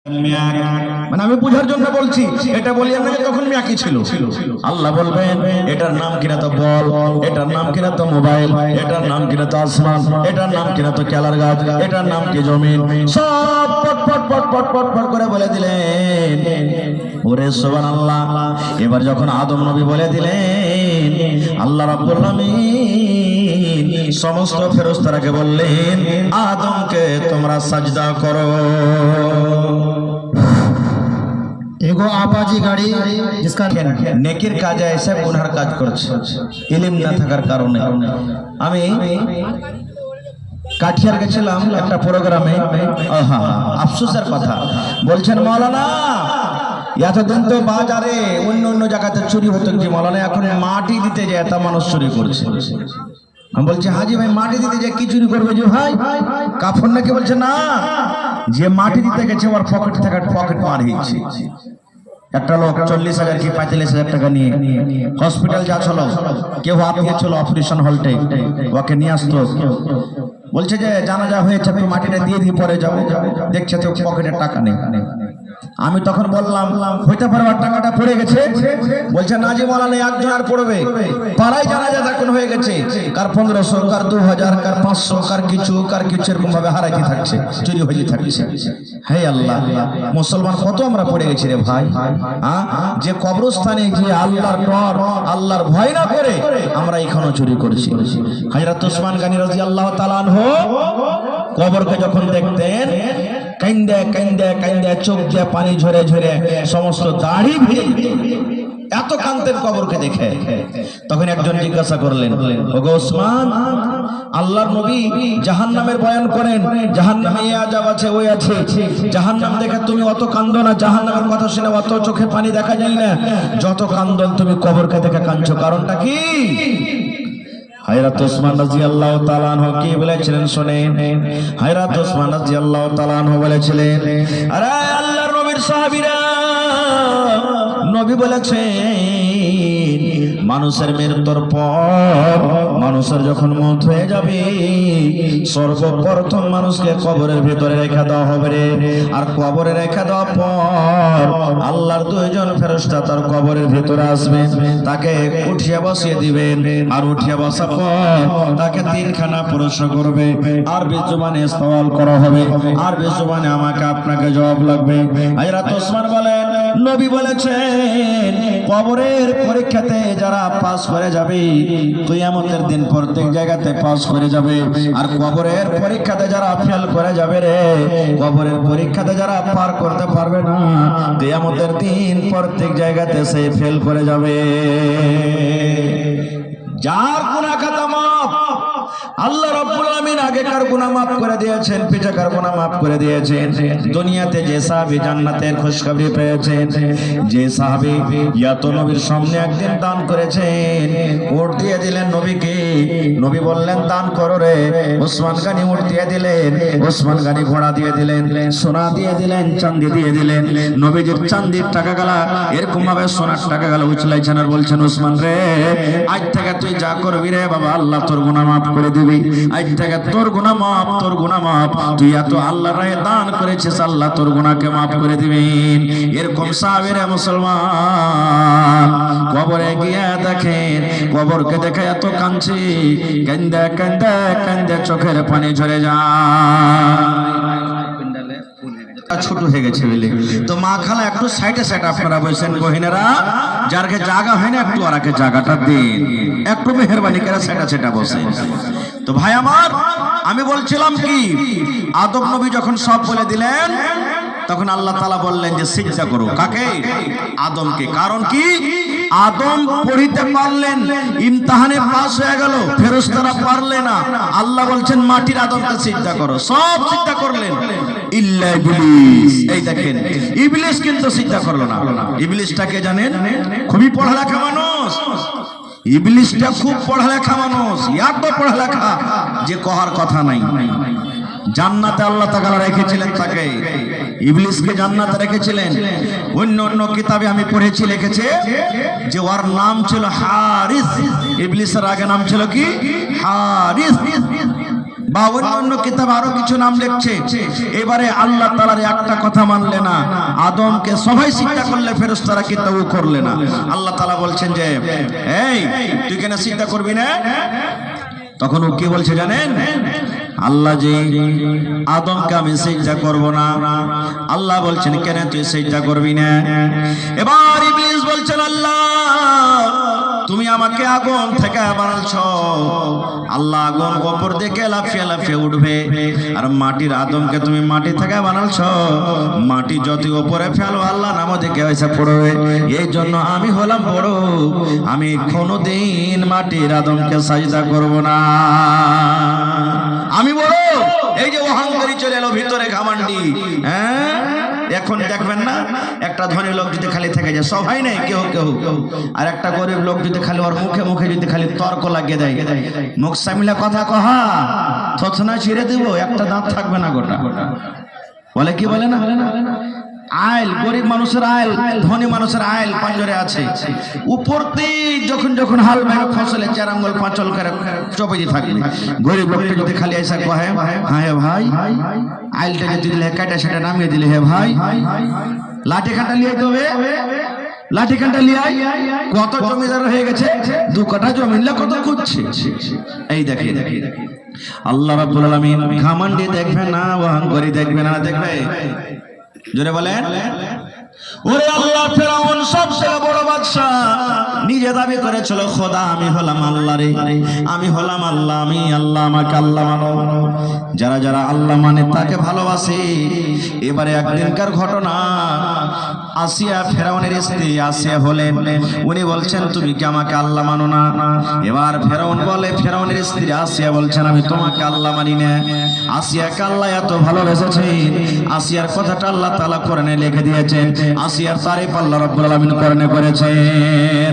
মানে আমি বুঝার জন্য বলছি, এটা বলিয়া না তখন মিয়াকি ছিল। আল্লাহ বলবেন এটার নাম কিনা তো বল, এটার নাম কিনা তো মোবাইল, এটার নাম কিনা তো আসমান, এটার নাম কিনা তো কেলার গাছ, এটার নাম কি জমিন, সব পট পট পট পট পট পট করে বলে দিলেন। ওরে সুবহানাল্লাহ। এবার যখন আদম নবী বলে দিলেন, আল্লাহ রাব্বুল আলামিন সমস্ত ফেরেশতাকে বললেন আদমকে তোমরা সাজদা করো। एगो आपाजी गाड़ी जिसका নেকির কাজে এসে গুনার কাজ করছে ইলম না থাকার কারণে। আমি কাঠিয়ার গেছিলাম একটা প্রোগ্রামে, আফসোসের কথা বলছেন মাওলানা এতদিন তো বাজারে অন্য অন্য জায়গাতে চুরি হতো, যে মাওলানা এখন মাটি দিতে যায় তা মানুষ চুরি করছে। আমি বলছি হাজি ভাই মাটি দিতে যায় কি চুরি করবে? যে ভাই কাফন নাকি? বলছে না, যে মাটি দিতে গেছে ওর পকেট থেকে পকেট মার হয়েছে। একটা লোক 40,000 কি 45,000 টাকা নিয়ে হসপিটাল যাচ্ছিল, কেউ আত্মীয় ছিল অপারেশন হলটে, ওকে নিয়ে আসতো। বলছে যে জানাজা হয়েছে একটু মাটিটা দিয়ে দিয়ে পরে যাবো, দেখছে তো পকেটে টাকা নেই। আমি তখন বললাম হইতে পারে আর টাকাটা পড়ে গেছে। বলছে না জি মাওলানা একজন আর পড়বে, পাড়ায় জানাজা এখন হয়ে গেছে, কার 1500, কার 2000, কার 500, কার কিছু এরকম ভাবে হারাইতে থাকছে, চুরি হয়ে থাকছে। হে আল্লাহ, মুসলমান কত আমরা পড়ে গেছি রে ভাই। যে কবরস্থানে গিয়ে আল্লাহর ডর আল্লাহর ভয় না করে আমরা এখনো চুরি করছি। হযরত ওসমান গনি রাদিয়াল্লাহু তাআলা আনহু কবরকে যখন দেখতেন কান্দে কান্দে কান্দে চোখ দিয়ে পানি ঝরে ঝরে সমস্ত দাড়ি ভিজে যেত, এত কাঁদতেন কবরকে দেখে। তখন একজন জিজ্ঞাসা করলেন, ওগো ওসমান, আল্লাহর নবী জাহান্নামের বয়ান করেন, জাহান্নামে এই আযাব আছে ওই আছে, জাহান্নাম দেখে তুমি অত কাঁদো না, জাহান্নামের কথা শুনে অত চোখে পানি দেখা যায় না, যত কান্দন তুমি কবরকে দেখে কাঁদছো, কারণটা কি? হযরত ওসমান রাদিয়াল্লাহু তাআলা আনহু কি বলেছিলেন শুনেন। হযরত ওসমান রাদিয়াল্লাহু তাআলা আনহু বলেছিলেন, আরে আল্লাহর নবীর সাহাবীরা, নবী বলেছেন মানুষের মৃত্যুর পর মানুষের যখন মওত হয়ে যাবে সর্বপ্রথম মানুষকে কবরের ভিতরে রেখে দেওয়া হবে রে। আর কবরে রেখে দেওয়ার পর আল্লাহর দুইজন ফেরেশতা তার কবরের ভিতরে আসবে, তাকে উঠিয়ে বসিয়ে দিবেন, আর উঠিয়ে বসার পর তাকে তিনখানা প্রশ্ন করবে, আরবি জবানে সওয়াল করা হবে, আরবি জবানে আমাকে আপনাকে জবাব লাগবে। হযরত ওসমান বলেন নবী বলেছেন কবরের পরীক্ষাতে যারা পাস করে যাবে কিয়ামতের দিন প্রত্যেক জায়গাতে পাস করে যাবে, আর কবরের পরীক্ষাতে যারা ফেল করে যাবে রে, কবরের পরীক্ষাতে যারা পার করতে পারবে না কিয়ামতের দিন প্রত্যেক জায়গাতে সে ফেল করে যাবে। যার গুনাহ খাতা মাফ, আল্লাহ রাব্বুল আলামিন আগেকার গুনাহ মাফ করে দিয়েছেন, পিছাকার গুনাহ মাফ করে দিয়েছেন। দুনিয়াতে যে সাহাবী জান্নাতের খুশখবরি পেয়েছেন, যে সাহাবী ইয়াত নবীর সামনে একদিন দান করেছেন, উট দিয়ে দিলেন নবীকে, নবী বললেন দান করো রে। ওসমান গনি উট দিয়ে দিলেন, ওসমান গনি ঘোড়া দিয়ে দিলেন, সোনা দিয়ে দিলেন, চাঁদি দিয়ে দিলেন। নবীজির চাঁদির টাকা গেলা এরকম ভাবে সোনার টাকা গেলা উছলাইছেন আর বলছেন ওসমান রে আজ থেকে তুই যা করবি রে বাবা আল্লাহ তোর গুনাহ মাফ করে দিবি, আজ থেকে তোর গুনাহ মাফ, তোর গুনাহ মাফ, তুই এত আল্লাহর রাহে দান করেছিস আল্লাহ তোর গুনাহকে মাফ করে দিবেন। এরকম সাহাবীরা মুসলমান কবরে গিয়ে দেখেন, কবরকে দেখে এত কাঁদছে, কান্দে কান্দে কান্দে চোখের পানি ঝরে যায়, ছোট হয়ে গেছে বলে। তো মা খালা একটু সাইডে সাইড আপনারা বসেন, গহিনেরা যারকে জায়গা হয় না একটু আরাকে জায়গাটা দিন, একটু মেহেরবানি করে সাইডে সাইডে বসে। তো ভাই আমার, আমি বলছিলাম কি, আদম নবী যখন সব বলে দিলেন তখন আল্লাহ তাআলা বললেন যে সিজদা করো। কাকে? আদমকে। কারণ কি? আদম পড়িতে পারলেন, ইমতিহানে পাস হয়ে গেল, ফেরেশতারা পারলে না, আল্লাহ বলছেন মাটির আদমকে সিজদা করো, সব সিজদা করলেন ইল্লা ইবলিস। এই দেখেন ইবলিস কিন্তু সিজদা করলো না। ইবলিসটা কে জানেন? খুবই পড়ালেখা মানুষ, ইবলিসটা খুব পড়ালেখা মানুষ, এত পড়ালেখা যে কহার কথা নাই। জান্নাতে আল্লাহ তাআলা রেখেছিলেন তাকে, ইবলিসকে জান্নাতে রেখেছিলেন। অন্য অন্য কিতাবে আমি পড়েছি লিখেছে যে ওর নাম ছিল হারিস, ইবলিসের আগে নাম ছিল কি? হারিস। বা অন্য অন্য কিতাব আরো কিছু নাম লিখছে। এবারে আল্লাহ তাআলার একটা কথা মানলে না, আদমকে সবাই সিজদা করলে ফেরেশতারা কিন্তু করলে না। আল্লাহ তাআলা বলছেন যে এই তুই কেন সিজদা করবি না? তখন ও কি বলছে জানেন? আল্লাহ যে আদমকে আমি সিজদা করব না। আল্লাহ বলছেন কেন তুই সিজদা করবি না? এবার ইবলিস বলছেন আল্লাহ তুমি আমাকে আগুন থেকে বানালছো। আল্লাহ আগুন উপর দিকে লাফিয়ে লাফিয়ে উঠবে, আর মাটির আদমকে তুমি মাটি থেকে বানালছো। মাটি যত উপরে ফেলো আল্লাহ নাম দিকে এসে পড়বে। এই জন্য আমি হলাম বড়, আমি কোনোদিন মাটির আদমকে সাজদা করব না। আমি বড়। এই যে অহংকারী চলে এলো ভিতরে ঘামান্ডি। হ্যাঁ, এখন দেখবেন না একটা ধনী লোক যদি খালি থেকে যায় সবাই নেই কেউ কেউ, আর একটা গরিব লোক যদি খালি ওর মুখে মুখে যদি খালি তর্ক লাগিয়ে দেয়, মুখ সামিলা কথা কহা থথনা ছিঁড়ে দিব, একটা দাঁত থাকবে না গোটা। বলে কি বলে না? আইল গরিব মানুষের আইল, ধনী মানুষের আইল পাঞ্জরে আছে। উপর দিক যখন যখন হাল ভেঙে ফসলে 4 আঙ্গুল 5 আঙ্গুল করে চপেজি থাকবে। গরিব লোকটা যদি খালি এসে কহে হ্যাঁ ভাই, আইলটা যদি দিলে কাটা সেটা নামিয়ে দিলে হে ভাই, লাঠি কাটা লিয়ে দেবে, লাঠি কাটা লিয়ে কত জমিদার হয়ে গেছে, 2 কাঠা জমি নিলে কত খুঁজছে। এই দেখে আল্লাহ রাব্বুল আলামিন ঘামান্ডি দেখবে না, অহংকারী দেখবে না, দেখবে জোরে বলেন। ওরে আল্লাহ ফেরাউন সবচেয়ে বড় বাদশা, নিজে দাবি করেছিল খোদা আমি হলাম আল্লাহ রে, আমি হলাম আল্লাহ, আমি আল্লাহ, আমাকে আল্লাহ মানো। যারা যারা আল্লাহ মানে তাকে ভালোবাসে। এবারে একদিনকার ঘটনা, আসিয়া ফেরাউনের স্ত্রী আসিয়া হলেন, উনি বলছেন তুমি কি আমাকে আল্লাহ মানো না? এবার ফেরাউন বলে, ফেরাউনের স্ত্রী আসিয়া বলছেন আমি তোমাকে আল্লাহ মানি না। আসিয়াকে আল্লাহ এত ভালোবেসেছেন, আসিয়ার কথাটা আল্লাহ তাআলা কোরআনে লিখে দিয়েছেন, আসিয়ার তারিফ আল্লাহ রাব্বুল আলামিন কোরআনে করেছেন।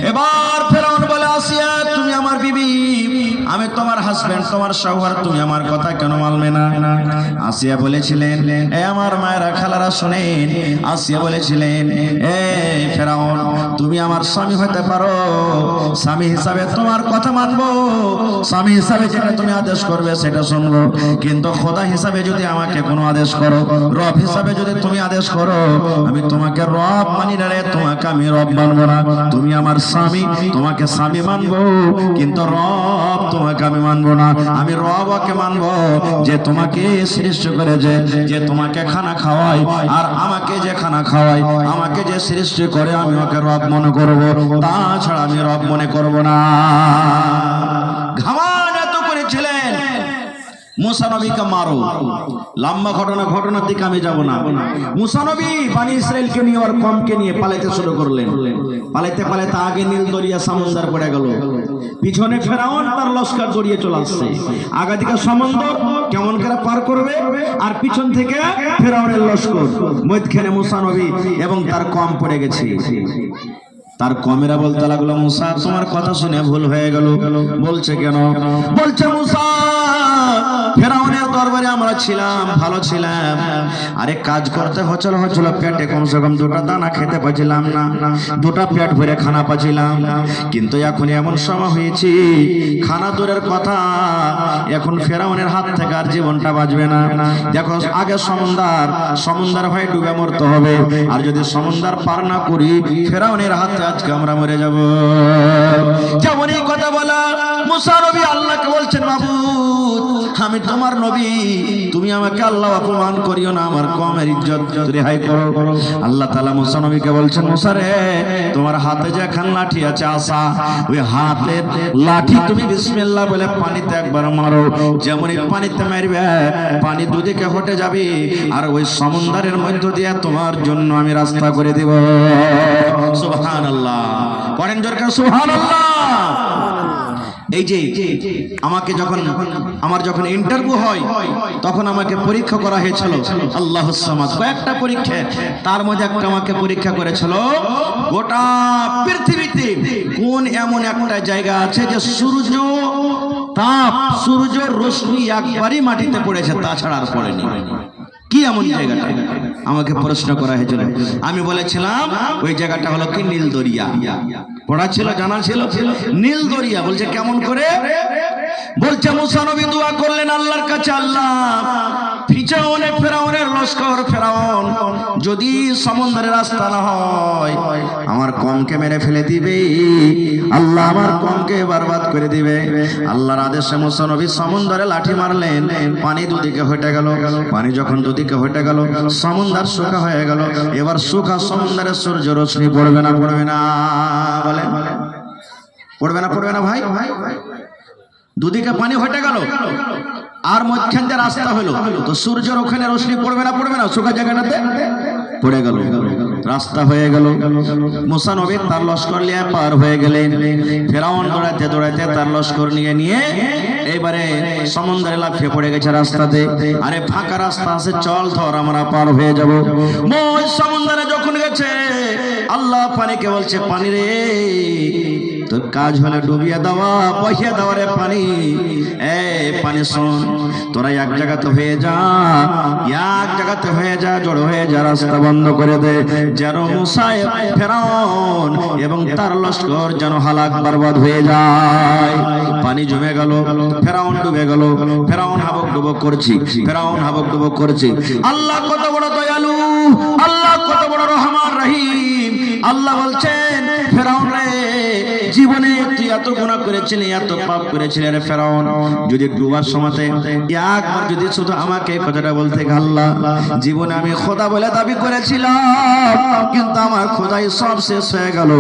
এবার ফেরাউন বলে আসিয়া তুমি আমার বিবি, আমি তোমার হাজবেন্ড, তোমার শওহর, তুমি আমার কথা কেন মানবে না? আসিয়া বলেছিলেন এ আমার মায়েরা খালারা শুনেন, আসিয়া বলেছিলেন এই ফেরাউন তুমি আমার স্বামী হতে পারো, স্বামী হিসাবে তোমার কথা মানবো, স্বামী হিসাবে যেটা তুমি আদেশ করবে সেটা শুনবো, কিন্তু খোদা হিসাবে যদি আমাকে কোনো আদেশ করো, রব হিসাবে যদি তুমি আদেশ করো, আমি তোমাকে রব মানি না রে, তোমাকে আমি রব মানবো না। তুমি আমার স্বামী, তোমাকে স্বামী মানবো, কিন্তু রব তোমাকে আমি মানবো না। আমি রবকে মানবো যে তোমাকে সৃষ্টি করেছে, যে তোমাকে খানা খাওয়ায়, আর আমাকে যে খানা খাওয়ায়, আমাকে যে সৃষ্টি করে আমি ওকে রব মনে করবো, তাছাড়া আমি রব মনে করবো না। ঘামান এত করেছিলেন মুসা নবীকে মারো। লম্বা ঘটনার দিকে আমি যাব না। মুসা নবী বনি ইসরাইলকে নিয়ে আর কমকে নিয়ে পালাইতে শুরু করলেন। পালাইতে পালাইতে আগে নীল দরিয়া সমুদ্র পড়ে গেল, পিছনে ফেরাউন তার লস্কর জড়িয়ে চলে আসছে। আগে দিকে সমুদ্র কেমন করে পার করবে, আর পিছন থেকে ফেরাউনের লস্কর, মধ্যখানে মুসা নবী এবং তার কম পড়ে গেছে। তার কমেরা বলতে লাগলো মুসা তোমার কথা শুনে ভুল হয়ে গেল। বলছে কেন? বলছে মুসা ফেরাউনের দরবারে আমরা ছিলাম, ভালো ছিলাম, আরে কাজ করতে হচ্ছিল পেটে কমসে কম 2টা দানা খেতে পাচ্ছিলাম না, 2টা পেট ভরে খানা পাচ্ছিলাম, কিন্তু এখন এমন সময় হয়েছে খানা দূরের কথা, এখন ফেরাউনের হাত থেকে আর জীবনটা বাঁচবে না। দেখো আগে সমুদ্র ভাই ডুবে মরতে হবে, আর যদি সমুদ্র পার না করি ফেরাউনের হাতে আজকে আমরা মরে যাব। যেমন এই কথা বলা মুসা নবী আল্লাহকে বলছেন মাবুদ আমি তোমার নবী, তুমি আমাকে আল্লাহ অপমান করিও না, আমার কমের ইজ্জত রেহাই করো। আল্লাহ তাআলা মুসা নবীকে বলছেন মুসা রে তোমার হাতে যে খান লাঠি আছে আসা, ওই হাতের লাঠি তুমি বিসমিল্লাহ বলে পানিতে একবার মারো, যেমন পানিতে মারবে পানি দুদিকে হটে যাবে, আর ওই সমুদ্রের মধ্য দিয়ে তোমার জন্য আমি রাস্তা করে দিব। সুবহানাল্লাহ, পড়েন জোরে সুবহানাল্লাহ। এই যে আমাকে যখন ইন্টারভিউ হয় তখন আমাকে পরীক্ষা করা হয়েছিল আল্লাহুস সামাদ, কয়েকটা পরীক্ষা, তার মধ্যে একটা আমাকে পরীক্ষা করেছিল গোটা পৃথিবীতে কোন এমন একটা জায়গা আছে যে সূর্য রশ্মি একবারই মাটিতে পড়েছে, তাছাড়া আর পড়েনি। কি এমন জায়গাটা আমাকে প্রশ্ন করা হয়েছিল। আমি বলেছিলাম ওই জায়গাটা হলো কি নীল দরিয়া। পড়া ছিল, জানা ছিল নীল দরিয়া। বলছে কেমন করে? বলছে মুসা নবী দোয়া করলেন আল্লাহর কাছে, আল্লাহ ফেরাউনের লস্কর, ফেরাউন যদি সমুদ্রের রাস্তা না হয় আমার কমকে মেরে ফেলে দিবে, আল্লাহ আমার কমকে বরবাদ করে দিবে। আল্লাহর আদেশে মুসা নবী সমুদ্রে লাঠি মারলেন, পানি দুদিকে হটে গেল। পানি যখন দুদিকে হটে গেল, সমুদ্র শুকা হয়ে গেল। এবার শুকা সমুদ্রের সূর্য রশ্মি পড়বে না পড়বে না? বলে পড়বে না পড়বে না ভাই? দুদিকে পানি হটে গেল আর মধ্যখান দিয়ে রাস্তা হলো, তো সূর্যের ওখানে রশ্মি পড়বে না পড়বে না? শুকা জায়গাটাতে পড়ে গেল, রাস্তা হয়ে গেল। মুসা নবী তার লস্কর নিয়ে পার হয়ে গেলেন। ফেরাউন দৌড়াইতে দৌড়াইতে তার লস্কর নিয়ে এবারে সমুদ্রে লাফিয়ে পড়ে গেছে রাস্তাতে। আরে ফাঁকা রাস্তা আছে, চল ধর আমরা পার হয়ে যাব। মই সমুদ্রে যখন গেছে, আল্লাহ পানিকে বলছে, পানি রে তোর কাজ হলে ডুবিয়ে দেওয়া, বহিয়ে দেওয়া রে পানি। এ পানি শোন, তোরা এক জায়গাতে হয়ে যা, এক জায়গাতে হয়ে যা, জড়ো হয়ে যা, রাস্তা বন্ধ করে দে, যেন মুসা ফেরাউন এবং তার লস্কর যেন হালাক বরবাদ হয়ে যায়। পানি জমে গেল, ফেরাউন ডুবে গেল। ফেরাউন হাবক ডুবক করছি, ফেরাউন হাবক ডুবক করছি। আল্লাহ কত বড় দয়ালু, আল্লাহ কত বড় রহমান রহিম। আল্লাহ বলছেন, ফেরাউন রে জীবনে তুই এত গুনাহ করেছিলি, এত পাপ করেছিলি রে ফেরাউন, যদি ডুবার সময়তে একবার যদি শুধু আমাকে কথাটা বলতে, আল্লাহ জীবনে আমি খোদা বলে দাবি করেছিলাম, কিন্তু আমার খোদাই সব শেষ হয়ে গেল।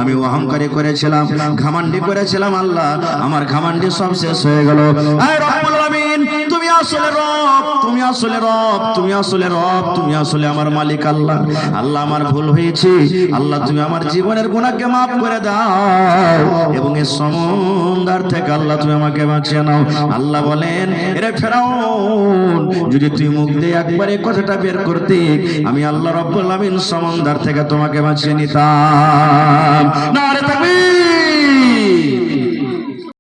আমি অহংকারী করেছিলাম, ঘামান্ডি করেছিলাম, আল্লাহ আমার ঘামান্ডি সব শেষ হয়ে গেল। আয় রব্বুল আলামিন, তুমি আসলে রব, তুমি আসলে রব, তুমি আসলে রব, তুমি আসলে আমার মালিক। আল্লাহ আল্লাহ আমার ভুল হয়েছে, আল্লাহ তুমি আমার জীবনের গুনাহকে মাফ করে দাও এবং এই সমুদ্র থেকে আল্লাহ তুমি আমাকে বাঁচিয়ে নাও। আল্লাহ বলেন, এরে ফেরাউন, যদি তুই মুখ দিয়ে একবার এই কথাটা বের করতে, আমি আল্লাহ রব্বুল আলামিন সমুদ্র থেকে তোমাকে বাঁচিয়ে নিতাম। না রে